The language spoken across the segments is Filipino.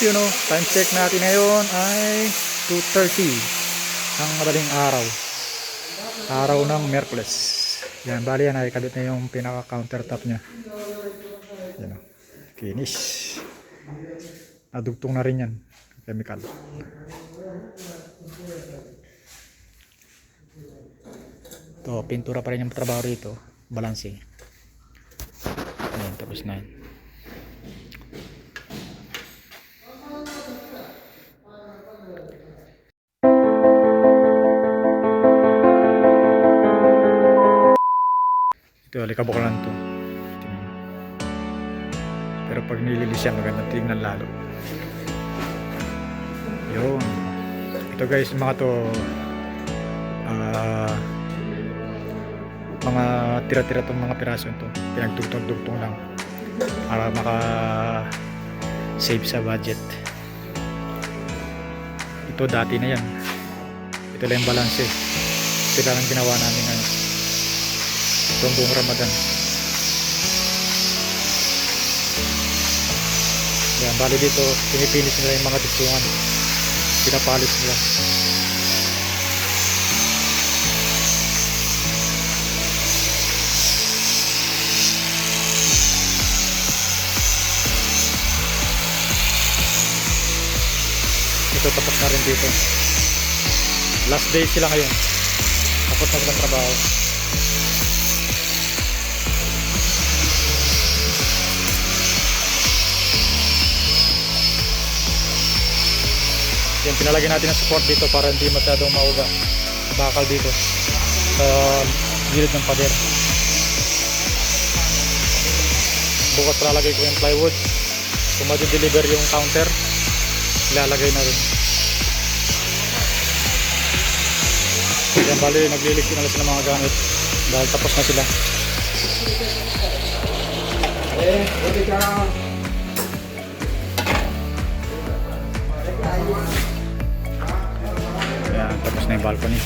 you know, time check natin ngayon ay 2:30 ng madaling araw. Araw ng Miyerkules. Yan, bali yan ay kabit na yung pinaka countertop nya. Yan o. Finish. Nadugtong na rin yan. Chemical. Ito, pintura pa rin yung trabaho rito. Balancing. Ayan, tapos na yan. Ito, alikabok lang to. Pero pag nililis yan, maganda tingnan lalo. Yun. Ito guys, mga to mga tira-tira tong mga piraso ito. Pinagdugtong-dugtong lang para maka save sa budget. Ito dati na yan. Ito lang yung balance. Ito lang ginawa namin ngayon. Itong buong Ramadan. Yan, bali dito pinipinis nila yung mga dugtungan, pinapalis nila. Ito tapos na rin dito, last day sila ngayon, tapos na silang trabaho. Yan, pinalagyan natin ng support dito para hindi masyadong mauga bakal dito sa gilid ng pader. Bukas lalagay ko yung plywood. Kung ma-deliver yung counter, ilalagay na rin. Yan, bali nagliligpit na sila mga gamit dahil tapos na sila. Yan, tapos na yung balcony.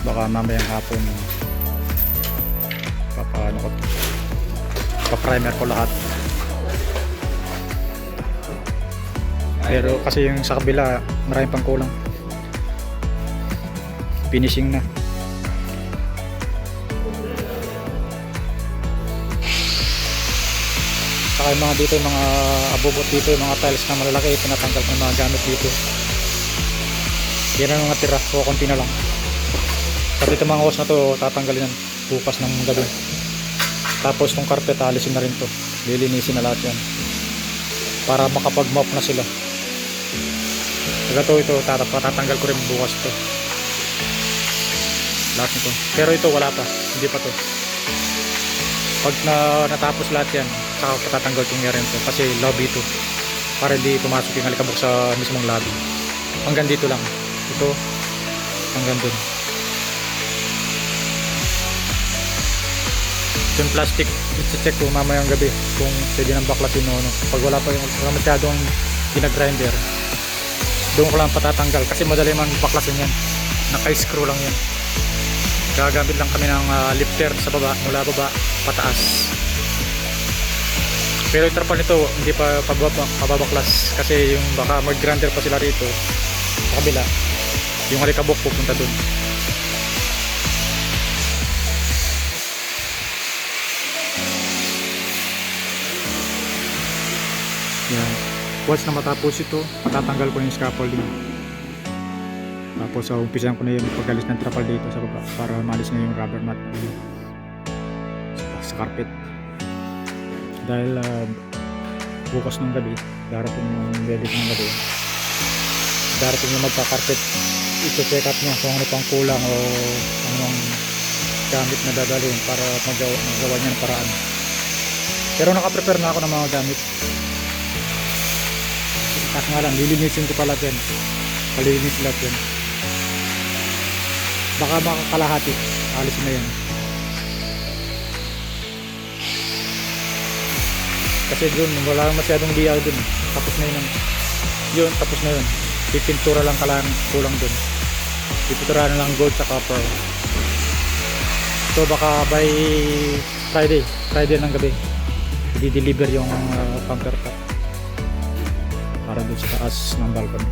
Baka mamayang hapon pa-primer ko lahat. Pero kasi yung sa kabila maraming pang kulang. Finishing na. Saka yung mga dito, yung mga abubot dito, yung mga tiles na malalaki, pinatanggal ko yung mga gamit dito. Yan ang mga tira, so konti na lang. Pati itong mga hose na to, tatanggalin yan bukas ng gabi. Tapos itong carpet, alisin na rin to, lilinisin na lahat yan para makapag-mop na sila. Ito, tatanggal ko rin bukas to, lahat nito. Pero ito wala pa, hindi pa to. Pag natapos lahat yan, saka patatanggal kong rin to kasi lobby to, para hindi pumasok yung alikabok sa mismong lobby. Hanggang dito lang, ito hanggang dun. Yung plastic, i-check ko mamayang gabi kung pwede nang baklasin o ano. Pag wala pa yung masyadong ginagrinder, doon ko lang patatanggal kasi madali man baklasin yan, naka-screw lang yan. Gagamit lang kami ng lifter sa baba, mula baba pataas. Pero yung trapal nito hindi pa pababaklas kasi yung baka mag-grinder pa sila rito sa kabila, yung alikabok pupunta dun. Yan. Once na matapos ito, patatanggal ko yung scaffolding. Tapos umpisahan ko na yung pag-alis ng trapal dito sa baba para maalis na yung rubber mat sa carpet. Dahil bukas ng gabi, darating yung edit ng gabi, darating yung magka-carpet, ito-check up niya kung ano pang kulang o anong gamit na dadalhin para magawa niya ng paraan. Pero naka-prepare na ako ng mga gamit. Kasi nga lang, lilinisin ko pala yan. Palinis lahat yan. Baka makakalahati, alisin na yan. Kasi dun, wala masyadong diyaw dun. Tapos na yun. Yun, tapos na yun. Pipintura lang kalang kulang dun. Pipintura na lang gold sa copper. So baka by Friday ng gabi i-deliver yung countertop para doon sa taas ng balcony.